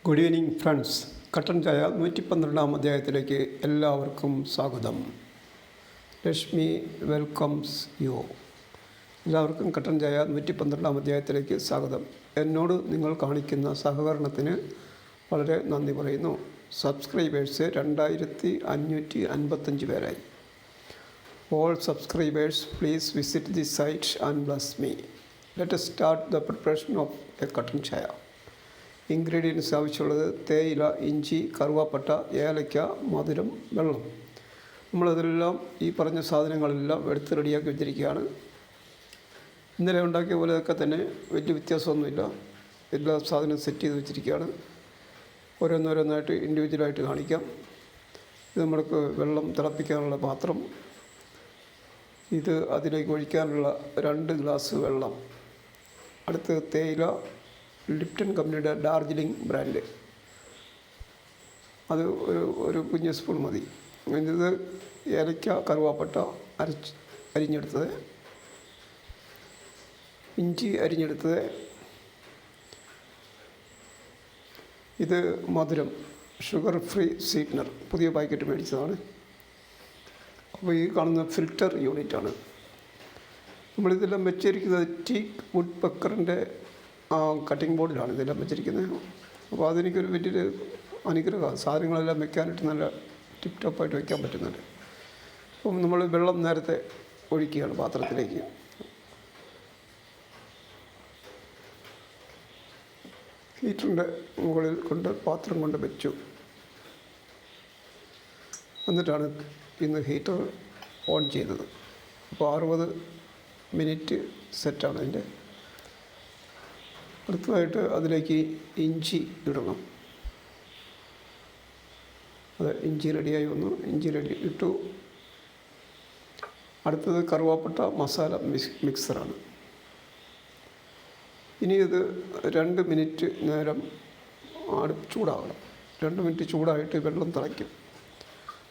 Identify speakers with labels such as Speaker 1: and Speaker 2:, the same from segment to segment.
Speaker 1: Good evening friends. കട്ടൻ ചായ 112 അധ്യായത്തിലേക്ക് എല്ലാവർക്കും സ്വാഗതം. Lakshmi welcomes U. എല്ലാവർക്കും കട്ടൻ ചായ 112 അധ്യായത്തിലേക്ക് സ്വാഗതം. എന്നോട് നിങ്ങൾ കാണിക്കുന്ന സഹകരണത്തിന് വളരെ നന്ദി പറയുന്നു. സബ്സ്ക്രൈബേഴ്സ് 2555 പേരായി. All subscribers please visit the site and bless me. Let us start the preparation of a കട്ടൻ ചായ. ഇൻഗ്രീഡിയൻസ് ആവശ്യമുള്ളത് തേയില, ഇഞ്ചി, കറുവാപ്പട്ട, ഏലയ്ക്ക, മധുരം, വെള്ളം. നമ്മളതെല്ലാം ഈ പറഞ്ഞ സാധനങ്ങളെല്ലാം എടുത്ത് റെഡിയാക്കി വെച്ചിരിക്കുകയാണ്. ഇന്നലെ ഉണ്ടാക്കിയ പോലെയൊക്കെ തന്നെ വലിയ വ്യത്യാസമൊന്നുമില്ല. എല്ലാ സാധനവും സെറ്റ് ചെയ്ത് വെച്ചിരിക്കുകയാണ്. ഓരോന്നോരോന്നായിട്ട് ഇൻഡിവിജ്വലായിട്ട് കാണിക്കാം. ഇത് നമ്മൾക്ക് വെള്ളം തിളപ്പിക്കാനുള്ള പാത്രം, ഇത് അതിലേക്ക് ഒഴിക്കാനുള്ള 2 ഗ്ലാസ് വെള്ളം, അടുത്ത് തേയില, ലിപ്റ്റൺ കമ്പനിയുടെ ഡാർജിലിംഗ് ബ്രാൻഡ്, അത് ഒരു കുഞ്ഞ് സ്പൂൺ മതി. ഇത് ഏലയ്ക്ക, കറുവാപ്പട്ട അരിഞ്ഞെടുത്തത്, ഇഞ്ചി അരിഞ്ഞെടുത്തത്, ഇത് മധുരം, ഷുഗർ ഫ്രീ സ്വീറ്റ്നർ, പുതിയ പാക്കറ്റ് മേടിച്ചതാണ്. അപ്പോൾ ഈ കാണുന്ന ഫിൽറ്റർ യൂണിറ്റാണ്. നമ്മളിതെല്ലാം വെച്ചിരിക്കുന്നത് ടീക്ക് വുഡ് പെക്കറിൻ്റെ കട്ടിംഗ് ബോർഡിലാണ് ഇതെല്ലാം വെച്ചിരിക്കുന്നത്. അപ്പോൾ അതെനിക്കൊരു വലിയൊരു അനുഗ്രഹമാണ്. സാധനങ്ങളെല്ലാം വെക്കാനായിട്ട് നല്ല ടിപ്പ് ടോപ്പായിട്ട് വയ്ക്കാൻ പറ്റുന്നുണ്ട്. അപ്പം നമ്മൾ വെള്ളം നേരത്തെ ഒഴിക്കുകയാണ് പാത്രത്തിലേക്ക്. ഹീറ്ററിൻ്റെ മുകളിൽ കൊണ്ട് പാത്രം കൊണ്ട് വെച്ചു. എന്നിട്ടാണ് ഇന്ന് ഹീറ്റർ ഓൺ ചെയ്തത്. അപ്പോൾ 60 മിനിറ്റ് സെറ്റാണ് അതിൻ്റെ. അടുത്തതായിട്ട് അതിലേക്ക് ഇഞ്ചി ഇടണം. അതെ, ഇഞ്ചി റെഡിയായി വന്നു. ഇഞ്ചി റെഡി ഇട്ടു. അടുത്തത് കറുവാപ്പട്ട മസാല മിക്സറാണ്. ഇനി ഇത് 2 മിനിറ്റ് നേരം ചൂടാകണം. 2 മിനിറ്റ് ചൂടായിട്ട് വെള്ളം തിളയ്ക്കും.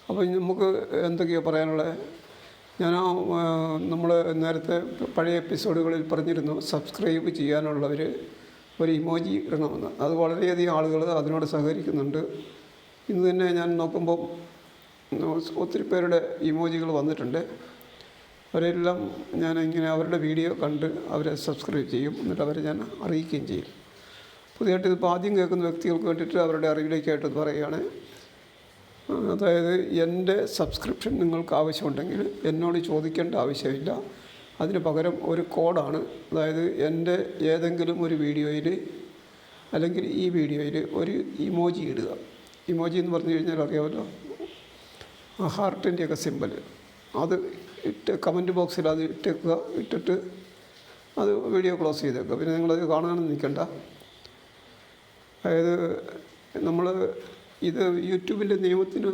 Speaker 1: അപ്പോൾ നമുക്ക് എന്തൊക്കെയാണ് പറയാനുള്ളത്? നമ്മൾ നേരത്തെ പഴയ എപ്പിസോഡുകളിൽ പറഞ്ഞിരുന്നു സബ്സ്ക്രൈബ് ചെയ്യാനുള്ളവർ ഒരു ഇമോജി ഇടണമെന്ന്. അത് വളരെയധികം ആളുകൾ അതിനോട് സഹകരിക്കുന്നുണ്ട്. ഇന്ന് തന്നെ ഞാൻ നോക്കുമ്പോൾ ഒത്തിരി പേരുടെ ഇമോജികൾ വന്നിട്ടുണ്ട്. അവരെല്ലാം ഞാൻ ഇങ്ങനെ അവരുടെ വീഡിയോ കണ്ട് അവരെ സബ്സ്ക്രൈബ് ചെയ്യും. എന്നിട്ട് അവരെ ഞാൻ അറിയിക്കുകയും ചെയ്യും. പുതിയതായിട്ട് ഇതിപ്പോൾ ആദ്യം കേൾക്കുന്ന വ്യക്തികൾക്ക് വേണ്ടിയിട്ട് അവരുടെ അറിവിലേക്കായിട്ട് പറയുകയാണ്. അതായത് എൻ്റെ സബ്സ്ക്രിപ്ഷൻ നിങ്ങൾക്ക് ആവശ്യമുണ്ടെങ്കിൽ എന്നോട് ചോദിക്കേണ്ട ആവശ്യമില്ല. അതിന് പകരം ഒരു കോഡാണ്. അതായത് എൻ്റെ ഏതെങ്കിലും ഒരു വീഡിയോയിൽ അല്ലെങ്കിൽ ഈ വീഡിയോയിൽ ഒരു ഇമോജി ഇടുക. ഇമോജി എന്ന് പറഞ്ഞു കഴിഞ്ഞാൽ അറിയാമല്ലോ, ഹാർട്ടിൻ്റെയൊക്കെ സിമ്പൽ. അത് ഇട്ട് കമൻറ്റ് ബോക്സിൽ അത് ഇട്ടേക്കുക. ഇട്ടിട്ട് അത് വീഡിയോ ക്ലോസ് ചെയ്തേക്കുക. പിന്നെ നിങ്ങളത് കാണാനൊന്നും നിൽക്കണ്ട. അതായത് നമ്മൾ ഇത് യൂട്യൂബിൻ്റെ നിയമത്തിന്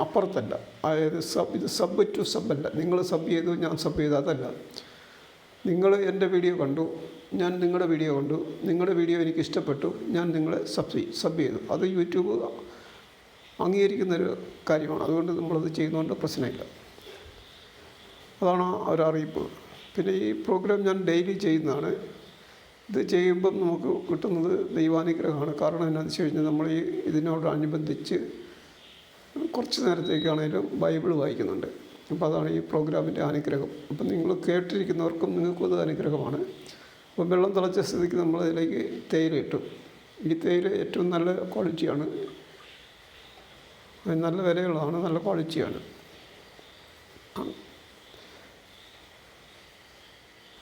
Speaker 1: അപ്പുറത്തല്ല. അതായത് ഇത് സബ് ടു സബ്ബല്ല. നിങ്ങൾ സബ് ചെയ്തു, ഞാൻ സബ് ചെയ്തു, അതല്ല. നിങ്ങൾ എൻ്റെ വീഡിയോ കണ്ടു, ഞാൻ നിങ്ങളുടെ വീഡിയോ കണ്ടു, നിങ്ങളുടെ വീഡിയോ എനിക്ക് ഇഷ്ടപ്പെട്ടു, ഞാൻ നിങ്ങളെ സബ് ചെയ്തു. അത് യൂട്യൂബ് അംഗീകരിക്കുന്നൊരു കാര്യമാണ്. അതുകൊണ്ട് നമ്മളത് ചെയ്യുന്നതുകൊണ്ട് പ്രശ്നമില്ല. അതാണ് ഒരറിയിപ്പ്. പിന്നെ ഈ പ്രോഗ്രാം ഞാൻ ഡെയിലി ചെയ്യുന്നതാണ്. ഇത് ചെയ്യുമ്പം നമുക്ക് കിട്ടുന്നത് ദൈവാനുഗ്രഹമാണ്. കാരണം എന്താണെന്ന് വെച്ച് കഴിഞ്ഞാൽ നമ്മൾ ഇതിനോടനുബന്ധിച്ച് കുറച്ച് നേരത്തേക്കാണെങ്കിലും ബൈബിൾ വായിക്കുന്നുണ്ട്. അപ്പോൾ അതാണ് ഈ പ്രോഗ്രാമിൻ്റെ അനുഗ്രഹം. അപ്പം നിങ്ങൾ കേട്ടിരിക്കുന്നവർക്കും നിങ്ങൾക്കും അത് അനുഗ്രഹമാണ്. അപ്പം വെള്ളം തിളച്ച സ്ഥിതിക്ക് നമ്മളതിലേക്ക് തേയില ഇട്ടു. ഈ തേയില ഏറ്റവും നല്ല ക്വാളിറ്റിയാണ്, നല്ല വിലയുള്ളതാണ്, നല്ല ക്വാളിറ്റിയാണ്.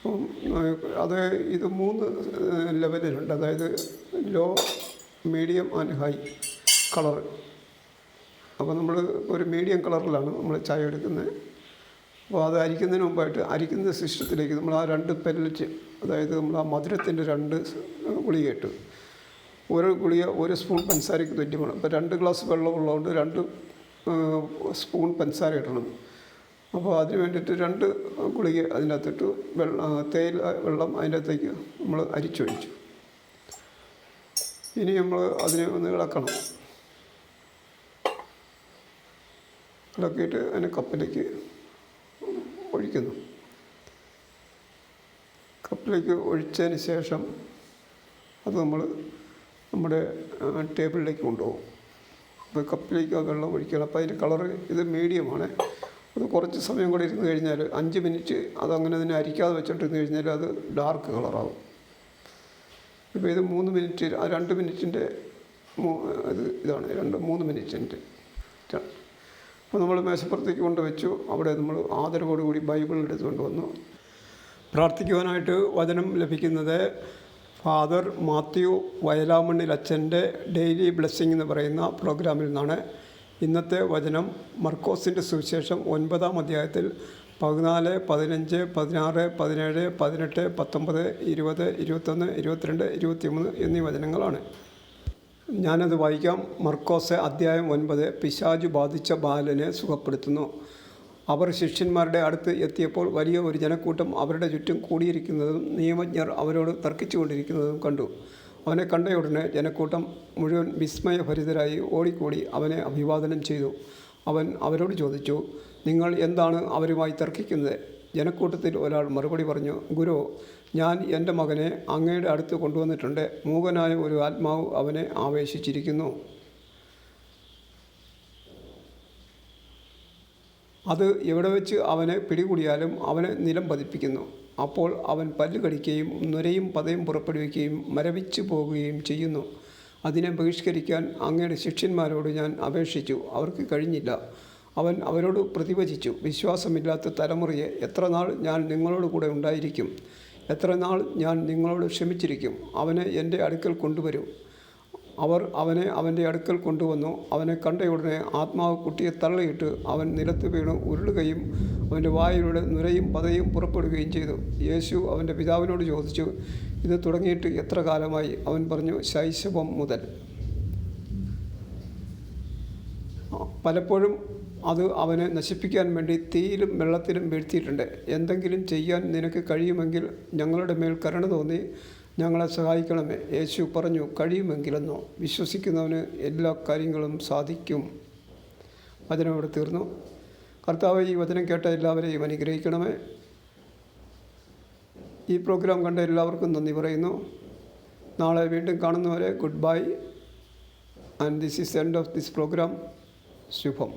Speaker 1: അപ്പം അത് ഇത് 3 ലെവലിലുണ്ട്. അതായത് low, medium and high colour. അപ്പോൾ നമ്മൾ ഒരു മീഡിയം കളറിലാണ് നമ്മൾ ചായ എടുക്കുന്നത്. അപ്പോൾ അത് അരിക്കുന്നതിന് മുമ്പായിട്ട് അരിക്കുന്ന സിസ്റ്റത്തിലേക്ക് നമ്മൾ ആ 2 പെല്ലറ്റ്, അതായത് നമ്മൾ ആ മധുരത്തിൻ്റെ 2 ഗുളിക ഇട്ടു. ഒരു ഗുളിക 1 സ്പൂൺ പഞ്ചസാരയ്ക്ക് തുല്യമാണ്. അപ്പോൾ 2 ഗ്ലാസ് വെള്ളം ഉള്ളതുകൊണ്ട് 2 സ്പൂൺ പഞ്ചസാര ഇടണം. അപ്പോൾ അതിന് വേണ്ടിയിട്ട് 2 ഗുളിക അതിനകത്തിട്ട് തേയില വെള്ളം അതിൻ്റെ അകത്തേക്ക് നമ്മൾ അരിച്ചൊഴിച്ചു. ഇനി നമ്മൾ അതിനെ ഒന്ന് ഇളക്കണം. ഇളക്കിയിട്ട് അതിനെ കപ്പിലേക്ക് ഒഴിക്കുന്നു. കപ്പിലേക്ക് ഒഴിച്ചതിന് ശേഷം അത് നമ്മൾ നമ്മുടെ ടേബിളിലേക്ക് കൊണ്ടുപോകും. അപ്പോൾ കപ്പിലേക്ക് ആ വെള്ളം ഒഴിക്കണം. അപ്പോൾ അതിൻ്റെ കളറ് ഇത് മീഡിയമാണ്. അത് കുറച്ച് സമയം കൂടെ ഇരുന്ന് കഴിഞ്ഞാൽ 5 മിനിറ്റ് അതങ്ങനെ തന്നെ അരിക്കാതെ വെച്ചിട്ടിരുന്ന് കഴിഞ്ഞാൽ അത് ഡാർക്ക് കളറാവും. ഇപ്പോൾ ഇത് 3 മിനിറ്റ് 2 മിനിറ്റിൻ്റെ ഇതാണ് 3 മിനിറ്റിൻ്റെ. അപ്പോൾ നമ്മൾ മേശപ്പുറത്തേക്ക് കൊണ്ടുവച്ചു. അവിടെ നമ്മൾ ആദരവോടുകൂടി ബൈബിൾ എടുത്തുകൊണ്ട് വന്നു. പ്രാർത്ഥിക്കുവാനായിട്ട് വചനം ലഭിക്കുന്നത് ഫാദർ മാത്യു വയലാമണ്ണിൽ അച്ഛൻ്റെ ഡെയിലി ബ്ലെസ്സിങ് എന്ന് പറയുന്ന പ്രോഗ്രാമിൽ നിന്നാണ്. ഇന്നത്തെ വചനം മർക്കോസിൻ്റെ സുവിശേഷം 9-ാം അധ്യായത്തിൽ 14, 15, 16, 17, 18, 19, 20, 21, 22, 23 എന്നീ വചനങ്ങളാണ്. ഞാനത് വായിക്കാം. മർക്കോസ് അധ്യായം 9. പിശാചു ബാധിച്ച ബാലനെ സുഖപ്പെടുത്തുന്നു. അവർ ശിഷ്യന്മാരുടെ അടുത്ത് എത്തിയപ്പോൾ വലിയ ഒരു ജനക്കൂട്ടം അവരുടെ ചുറ്റും കൂടിയിരിക്കുന്നതും നിയമജ്ഞർ അവരോട് തർക്കിച്ചു കൊണ്ടിരിക്കുന്നതും കണ്ടു. അവനെ കണ്ടയുടനെ ജനക്കൂട്ടം മുഴുവൻ വിസ്മയഭരിതരായി ഓടിക്കൂടി അവനെ അഭിവാദനം ചെയ്തു. അവൻ അവരോട് ചോദിച്ചു, നിങ്ങൾ എന്താണ് അവരുമായി തർക്കിക്കുന്നത്? ജനക്കൂട്ടത്തിൽ ഒരാൾ മറുപടി പറഞ്ഞു, ഗുരു, ഞാൻ എൻ്റെ മകനെ അങ്ങയുടെ അടുത്ത് കൊണ്ടുവന്നിട്ടുണ്ട്. മൂകനായ ഒരു ആത്മാവ് അവനെ ആവേശിച്ചിരിക്കുന്നു. അത് എവിടെ വെച്ച് അവനെ പിടികൂടിയാലും അവനെ നിലം പതിപ്പിക്കുന്നു. അപ്പോൾ അവൻ പല്ല് കടിക്കുകയും നുരയും പതയും പുറപ്പെടുവിക്കുകയും മരവിച്ചു പോകുകയും ചെയ്യുന്നു. അതിനെ ബഹിഷ്കരിക്കാൻ അങ്ങയുടെ ശിഷ്യന്മാരോട് ഞാൻ അപേക്ഷിച്ചു, അവർക്ക് കഴിഞ്ഞില്ല. അവൻ അവരോട് പ്രതിവചിച്ചു, വിശ്വാസമില്ലാത്ത തലമുറയെ, എത്ര നാൾ ഞാൻ നിങ്ങളോട് കൂടെ ഉണ്ടായിരിക്കും? എത്ര നാൾ ഞാൻ നിങ്ങളോട് ക്ഷമിച്ചിരിക്കും? അവനെ എൻ്റെ അടുക്കൽ കൊണ്ടുവരൂ. അവർ അവനെ അവൻ്റെ അടുക്കൽ കൊണ്ടുവന്നു. അവനെ കണ്ടയുടനെ ആത്മാവ് കുട്ടിയെ തള്ളിയിട്ട് അവൻ നിലത്ത് വീണു ഉരുളുകയും അവൻ്റെ വായിലൂടെ നുരയും പതയും പുറപ്പെടുകയും ചെയ്തു. യേശു അവൻ്റെ പിതാവിനോട് ചോദിച്ചു, ഇത് തുടങ്ങിയിട്ട് എത്ര കാലമായി? അവൻ പറഞ്ഞു, ശൈശവം മുതൽ. പലപ്പോഴും അത് അവനെ നശിപ്പിക്കാൻ വേണ്ടി തീയിലും വെള്ളത്തിലും വീഴ്ത്തിയിട്ടുണ്ട്. എന്തെങ്കിലും ചെയ്യാൻ നിനക്ക് കഴിയുമെങ്കിൽ ഞങ്ങളുടെ മേൽ കരുണ തോന്നി ഞങ്ങളെ സഹായിക്കണമേ. യേശു പറഞ്ഞു, കഴിയുമെങ്കിലെന്നോ? വിശ്വസിക്കുന്നവന് എല്ലാ കാര്യങ്ങളും സാധിക്കും. വചനം ഇവിടെ തീർന്നു. കർത്താവ് ഈ വചനം കേട്ട എല്ലാവരെയും അനുഗ്രഹിക്കണമേ. ഈ പ്രോഗ്രാം കണ്ട എല്ലാവർക്കും നന്ദി പറയുന്നു. നാളെ വീണ്ടും കാണുന്നവരെ good bye. And this is end of this programme. Shubham.